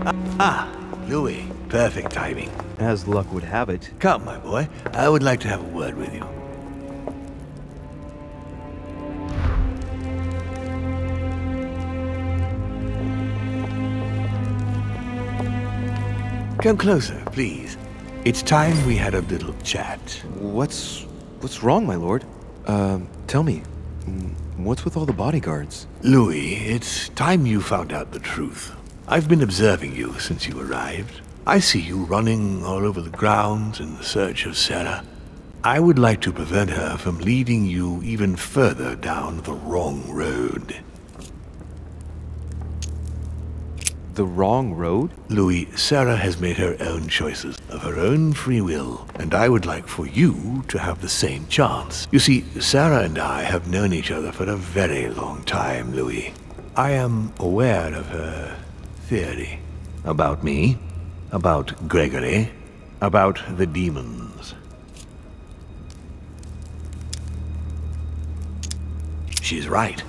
Ah, Louis. Perfect timing. As luck would have it. Come, my boy. I would like to have a word with you. Come closer, please. It's time we had a little chat. What's wrong, my lord? Tell me, what's with all the bodyguards? Louis, it's time you found out the truth. I've been observing you since you arrived. I see you running all over the grounds in search of Sarah. I would like to prevent her from leading you even further down the wrong road. The wrong road? Louis, Sarah has made her own choices of her own free will, and I would like for you to have the same chance. You see, Sarah and I have known each other for a very long time, Louis. I am aware of her theory. About me, about Gregory, about the demons. She's right.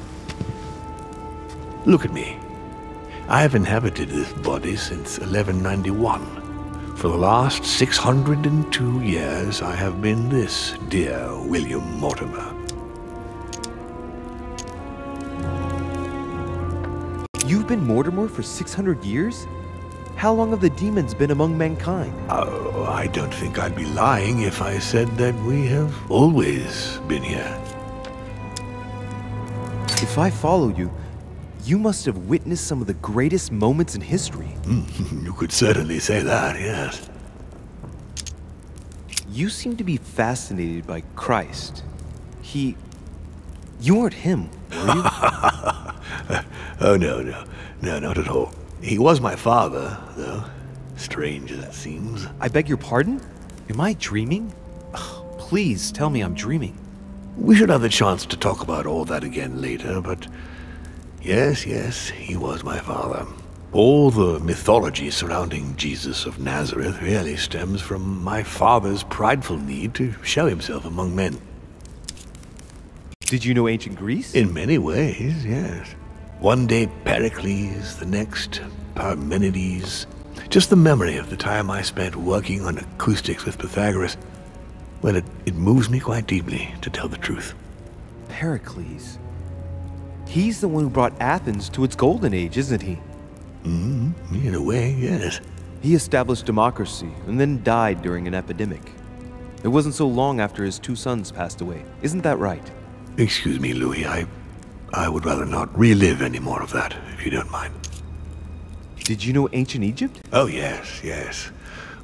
Look at me. I have inhabited this body since 1191. For the last 602 years, I have been this dear William Mortimer. You've been Mortimer for 600 years? How long have the demons been among mankind? Oh, I don't think I'd be lying if I said that we have always been here. If I follow you, you must have witnessed some of the greatest moments in history. You could certainly say that, yes. You seem to be fascinated by Christ. You weren't him, were you? Oh, no, not at all. He was my father, though. Strange as it seems. I beg your pardon? Am I dreaming? Ugh, please tell me I'm dreaming. We should have the chance to talk about all that again later, but yes, he was my father. All the mythology surrounding Jesus of Nazareth really stems from my father's prideful need to show himself among men. Did you know ancient Greece? In many ways, yes. One day Pericles, the next Parmenides. Just the memory of the time I spent working on acoustics with Pythagoras, well, it moves me quite deeply, to tell the truth. Pericles. He's the one who brought Athens to its golden age, isn't he? In a way, yes. He established democracy and then died during an epidemic. It wasn't so long after his two sons passed away. Isn't that right? Excuse me, Louis. I would rather not relive any more of that, if you don't mind. Did you know ancient Egypt? Oh, yes.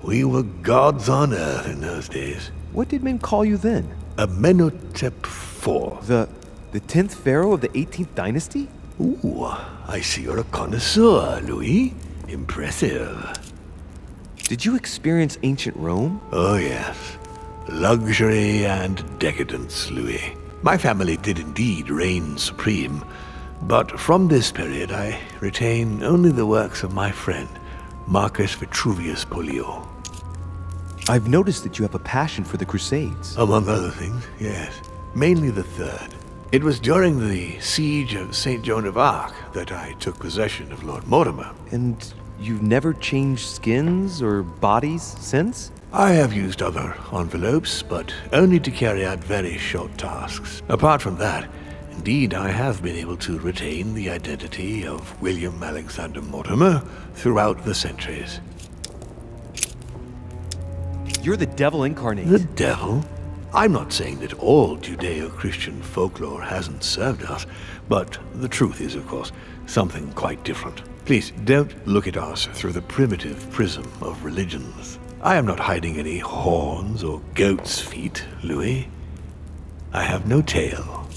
We were gods on earth in those days. What did men call you then? Amenhotep IV. The 10th pharaoh of the 18th dynasty? Ooh, I see you're a connoisseur, Louis. Impressive. Did you experience ancient Rome? Oh, yes. Luxury and decadence, Louis. My family did indeed reign supreme, but from this period I retain only the works of my friend, Marcus Vitruvius Pollio. I've noticed that you have a passion for the Crusades. Among other things, yes. Mainly the third. It was during the siege of St. Joan of Arc that I took possession of Lord Mortimer. And you've never changed skins or bodies since? I have used other envelopes, but only to carry out very short tasks. Apart from that, indeed I have been able to retain the identity of William Alexander Mortimer throughout the centuries. You're the devil incarnate. The devil? I'm not saying that all Judeo-Christian folklore hasn't served us, but the truth is, of course, something quite different. Please, don't look at us through the primitive prism of religions. I am not hiding any horns or goat's feet, Louis. I have no tail.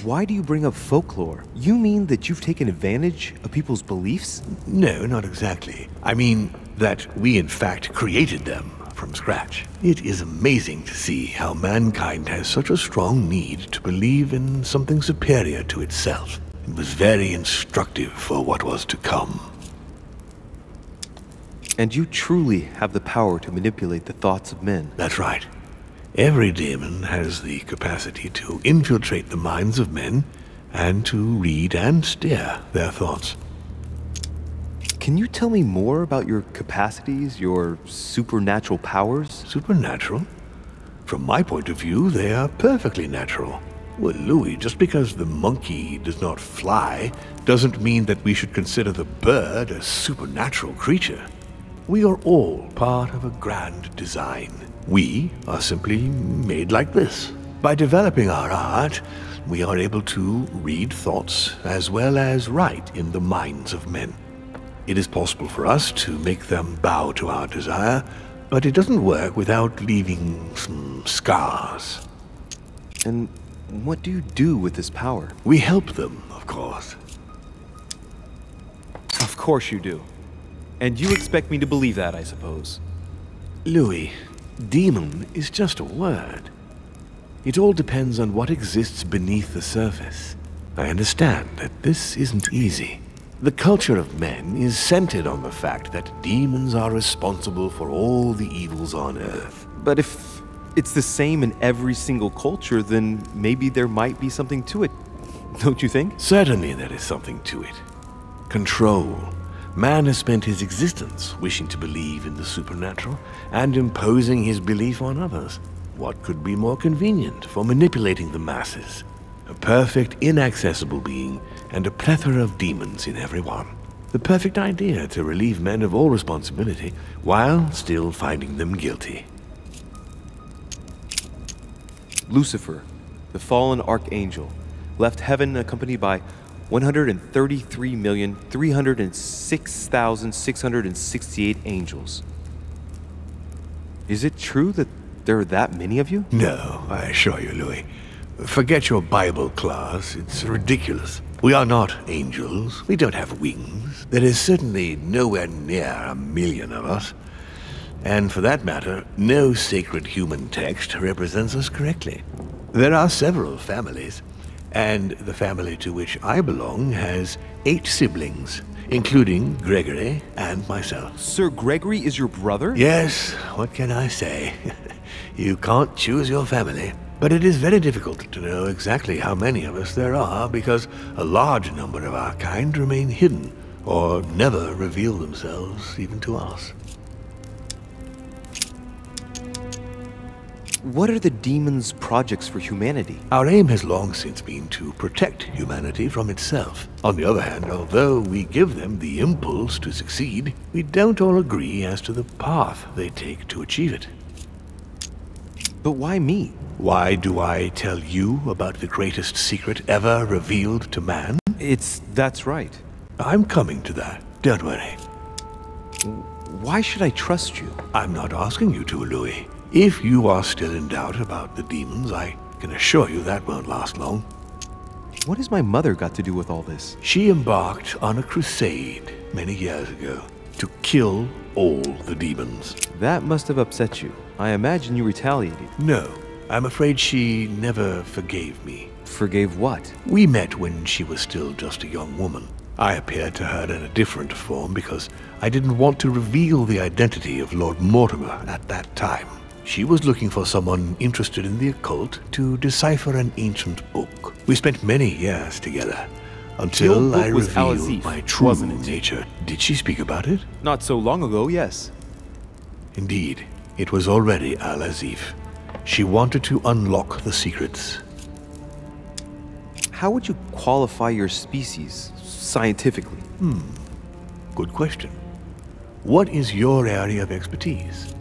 Why do you bring up folklore? You mean that you've taken advantage of people's beliefs? No, not exactly. I mean that we in fact created them from scratch. It is amazing to see how mankind has such a strong need to believe in something superior to itself. It was very instructive for what was to come. And you truly have the power to manipulate the thoughts of men. That's right. Every demon has the capacity to infiltrate the minds of men and to read and steer their thoughts. Can you tell me more about your capacities, your supernatural powers? Supernatural? From my point of view, they are perfectly natural. Well, Louis, just because the monkey does not fly doesn't mean that we should consider the bird a supernatural creature. We are all part of a grand design. We are simply made like this. By developing our art, we are able to read thoughts as well as write in the minds of men. It is possible for us to make them bow to our desire, but it doesn't work without leaving some scars. And what do you do with this power? We help them, of course. Of course you do. And you expect me to believe that, I suppose. Louis, demon is just a word. It all depends on what exists beneath the surface. I understand that this isn't easy. The culture of men is centered on the fact that demons are responsible for all the evils on Earth. But if it's the same in every single culture, then maybe there might be something to it, don't you think? Certainly there is something to it. Control. Man has spent his existence wishing to believe in the supernatural and imposing his belief on others. What could be more convenient for manipulating the masses? A perfect, inaccessible being and a plethora of demons in every one. The perfect idea to relieve men of all responsibility while still finding them guilty. Lucifer, the fallen archangel, left heaven accompanied by 133,306,668 angels. Is it true that there are that many of you? No, I assure you, Louis. Forget your Bible class. It's ridiculous. We are not angels. We don't have wings. There is certainly nowhere near 1 million of us. And for that matter, no sacred human text represents us correctly. There are several families, and the family to which I belong has 8 siblings, including Gregory and myself. Sir Gregory is your brother? Yes, what can I say? You can't choose your family. But it is very difficult to know exactly how many of us there are because a large number of our kind remain hidden or never reveal themselves even to us. What are the demons' projects for humanity? Our aim has long since been to protect humanity from itself. On the other hand, although we give them the impulse to succeed, we don't all agree as to the path they take to achieve it. But why me? Why do I tell you about the greatest secret ever revealed to man? That's right. I'm coming to that, don't worry. Why should I trust you? I'm not asking you to, Louis. If you are still in doubt about the demons, I can assure you that won't last long. What has my mother got to do with all this? She embarked on a crusade many years ago to kill all the demons. That must have upset you. I imagine you retaliated. No, I'm afraid she never forgave me. Forgave what? We met when she was still just a young woman. I appeared to her in a different form because I didn't want to reveal the identity of Lord Mortimer at that time. She was looking for someone interested in the occult to decipher an ancient book. We spent many years together until I revealed my true nature. Did she speak about it? Not so long ago, yes. Indeed, it was already Al-Azif. She wanted to unlock the secrets. How would you qualify your species scientifically? Good question. What is your area of expertise?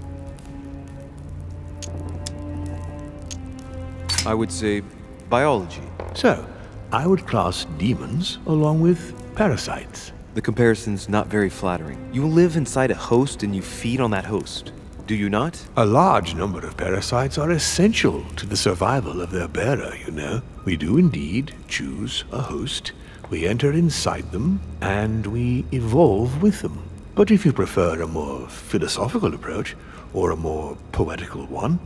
I would say biology. So, I would class demons along with parasites. The comparison's not very flattering. You live inside a host and you feed on that host. Do you not? A large number of parasites are essential to the survival of their bearer, you know. We do indeed choose a host. We enter inside them, and we evolve with them. But if you prefer a more philosophical approach, or a more poetical one,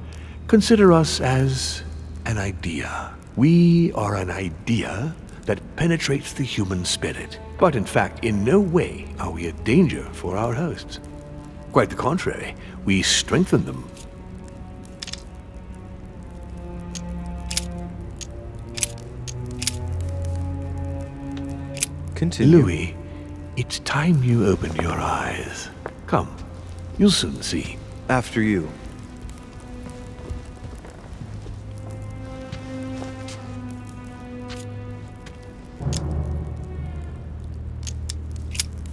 consider us as an idea. We are an idea that penetrates the human spirit. But in fact, in no way are we a danger for our hosts. Quite the contrary, we strengthen them. Continue. Louis, It's time you opened your eyes. Come, you'll soon see. After you.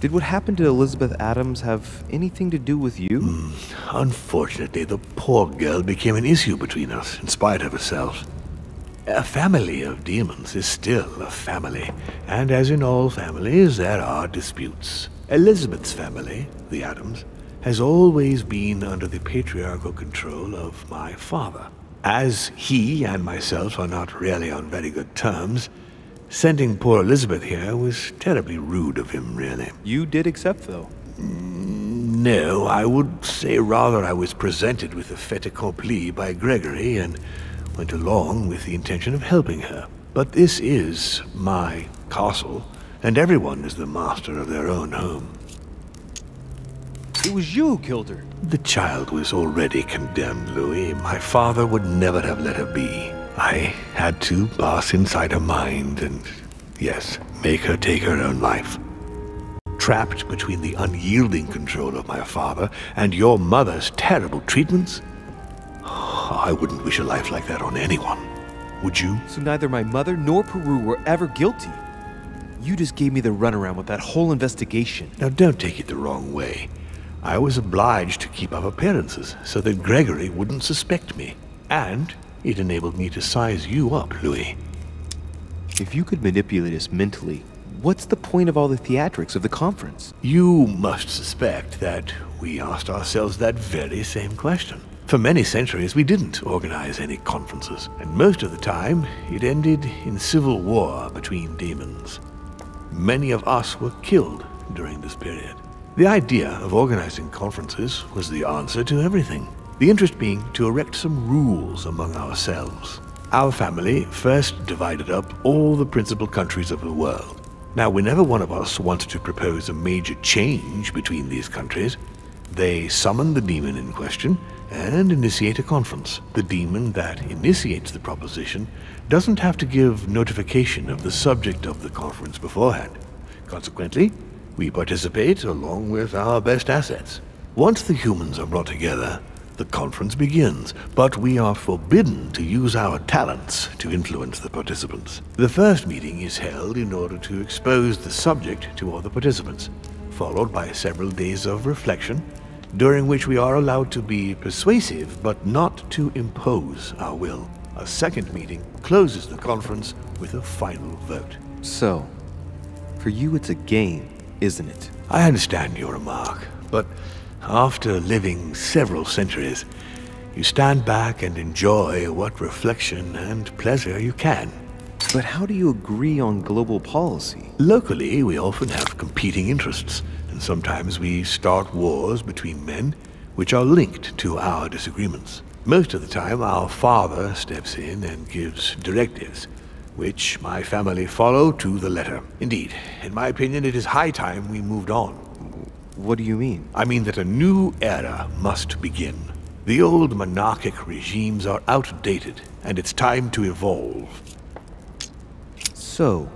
Did what happened to Elizabeth Adams have anything to do with you? Unfortunately, the poor girl became an issue between us, in spite of herself. A family of demons is still a family, and as in all families, there are disputes. Elizabeth's family, the Adams, has always been under the patriarchal control of my father. As he and myself are not really on very good terms, sending poor Elizabeth here was terribly rude of him, really. You did accept, though. No, I would say rather I was presented with a fait accompli by Gregory and went along with the intention of helping her. But this is my castle, and everyone is the master of their own home. It was you who killed her. The child was already condemned, Louis. My father would never have let her be. I had to pass inside her mind and, yes, make her take her own life. Trapped between the unyielding control of my father and your mother's terrible treatments, I wouldn't wish a life like that on anyone. Would you? So neither my mother nor Peru were ever guilty. You just gave me the runaround with that whole investigation. Now don't take it the wrong way. I was obliged to keep up appearances so that Gregory wouldn't suspect me. And it enabled me to size you up, Louis. If you could manipulate us mentally, what's the point of all the theatrics of the conference? You must suspect that we asked ourselves that very same question. For many centuries, we didn't organize any conferences, and most of the time, it ended in civil war between demons. Many of us were killed during this period. The idea of organizing conferences was the answer to everything. The interest being to erect some rules among ourselves. Our family first divided up all the principal countries of the world. Now, whenever one of us wanted to propose a major change between these countries, they summon the demon in question and initiate a conference. The demon that initiates the proposition doesn't have to give notification of the subject of the conference beforehand. Consequently, we participate along with our best assets. Once the humans are brought together, the conference begins, but we are forbidden to use our talents to influence the participants. The first meeting is held in order to expose the subject to all the participants, followed by several days of reflection, during which we are allowed to be persuasive but not to impose our will. A second meeting closes the conference with a final vote. So, for you it's a game, isn't it? I understand your remark, but after living several centuries, you stand back and enjoy what reflection and pleasure you can. But how do you agree on global policy? Locally, we often have competing interests, and sometimes we start wars between men which are linked to our disagreements. Most of the time, our father steps in and gives directives, which my family follow to the letter. Indeed, in my opinion, it is high time we moved on. What do you mean? I mean that a new era must begin. The old monarchic regimes are outdated, and it's time to evolve. So,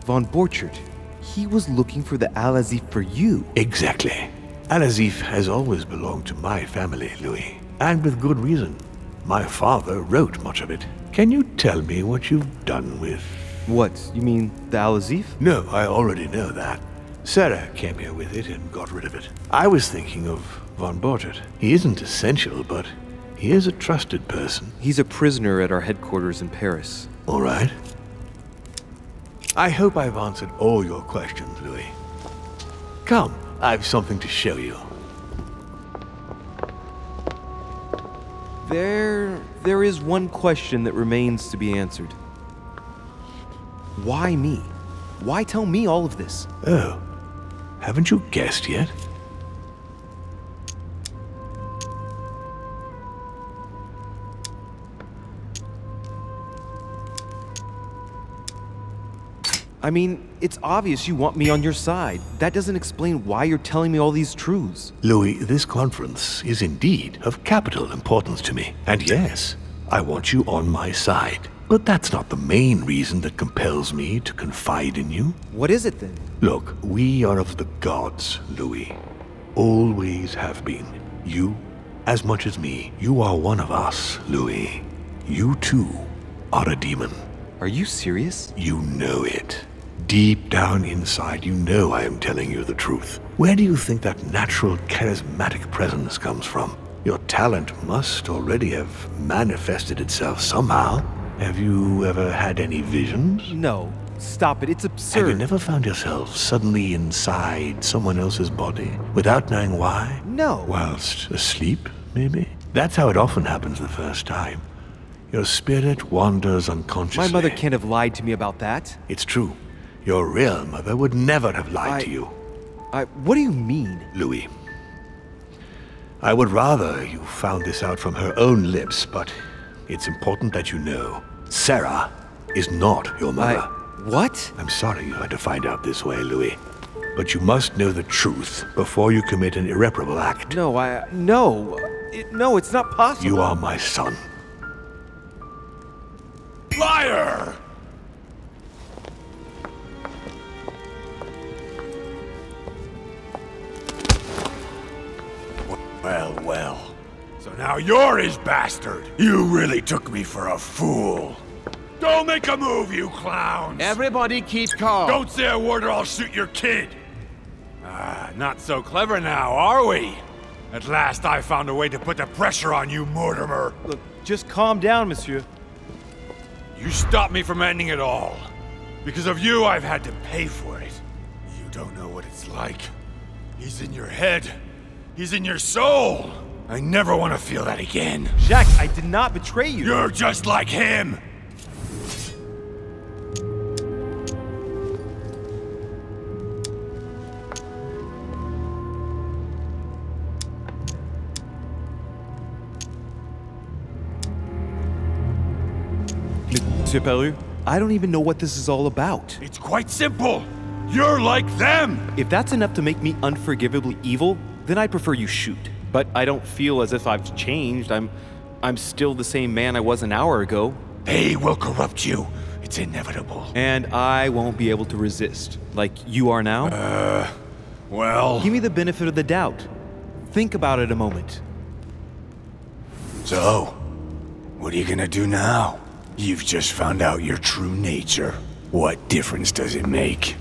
von Borchert, he was looking for the Al-Azif for you. Exactly. Al-Azif has always belonged to my family, Louis. And with good reason. My father wrote much of it. Can you tell me what you've done with... What, you mean the Al-Azif? No, I already know that. Sarah came here with it and got rid of it. I was thinking of von Borchert. He isn't essential, but he is a trusted person. He's a prisoner at our headquarters in Paris. All right. I hope I've answered all your questions, Louis. Come, I've something to show you. There is one question that remains to be answered. Why me? Why tell me all of this? Oh, haven't you guessed yet? I mean, it's obvious you want me on your side. That doesn't explain why you're telling me all these truths. Louis, this conference is indeed of capital importance to me. And yes, I want you on my side. But that's not the main reason that compels me to confide in you. What is it then? Look, we are of the gods, Louis. Always have been. You, as much as me. You are one of us, Louis. You too are a demon. Are you serious? You know it. Deep down inside, you know I am telling you the truth. Where do you think that natural, charismatic presence comes from? Your talent must already have manifested itself somehow. Have you ever had any visions? No. Stop it. It's absurd. Have you never found yourself suddenly inside someone else's body without knowing why? No. Whilst asleep, maybe? That's how it often happens the first time. Your spirit wanders unconsciously. My mother can't have lied to me about that. It's true. Your real mother would never have lied to you. What do you mean? Louis, I would rather you found this out from her own lips, but it's important that you know. Sarah is not your mother. What? I'm sorry you had to find out this way, Louis. But you must know the truth before you commit an irreparable act. No, no, it's not possible. You are my son. Liar! Well, well. So now you're his bastard. You really took me for a fool. Don't make a move, you clowns! Everybody keep calm. Don't say a word or I'll shoot your kid! Not so clever now, are we? At last I found a way to put the pressure on you, Mortimer. Look, just calm down, monsieur. You stopped me from ending it all. Because of you, I've had to pay for it. You don't know what it's like. He's in your head. He's in your soul. I never want to feel that again. Jacques, I did not betray you. You're just like him. Monsieur Péru, I don't even know what this is all about. It's quite simple. You're like them. If that's enough to make me unforgivably evil, then I'd prefer you shoot. But I don't feel as if I've changed. I'm still the same man I was an hour ago. They will corrupt you. It's inevitable. And I won't be able to resist, like you are now. Well... Give me the benefit of the doubt. Think about it a moment. So, what are you gonna do now? You've just found out your true nature. What difference does it make?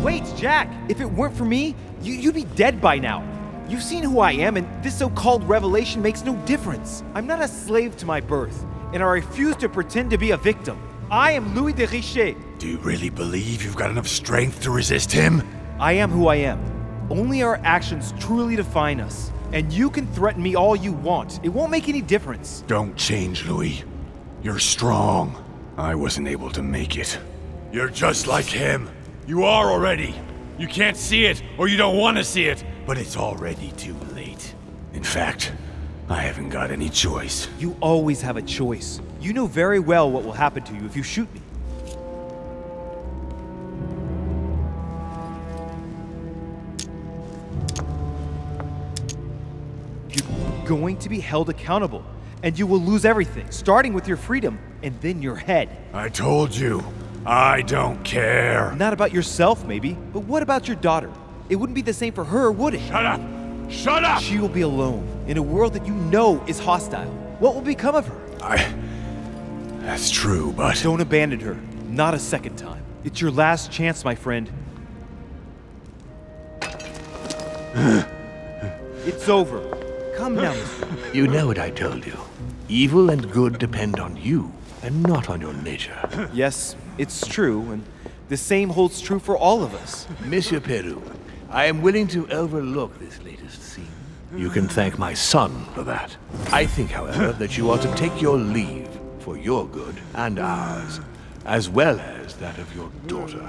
Wait, Jack! If it weren't for me, you'd be dead by now. You've seen who I am, and this so-called revelation makes no difference. I'm not a slave to my birth, and I refuse to pretend to be a victim. I am Louis de Richet. Do you really believe you've got enough strength to resist him? I am who I am. Only our actions truly define us. And you can threaten me all you want. It won't make any difference. Don't change, Louis. You're strong. I wasn't able to make it. You're just like him. You are already. You can't see it, or you don't want to see it, but it's already too late. In fact, I haven't got any choice. You always have a choice. You know very well what will happen to you if you shoot me. You're going to be held accountable, and you will lose everything, starting with your freedom, and then your head. I told you, I don't care. Not about yourself, maybe, but what about your daughter? It wouldn't be the same for her, would it? Shut up! Shut up! She will be alone, in a world that you know is hostile. What will become of her? That's true, but... Don't abandon her. Not a second time. It's your last chance, my friend. It's over. Come now, mister. You know what I told you. Evil and good depend on you, and not on your nature. Yes, it's true, and the same holds true for all of us. Monsieur Péru, I am willing to overlook this latest scene. You can thank my son for that. I think, however, that you ought to take your leave for your good and ours, as well as that of your daughter.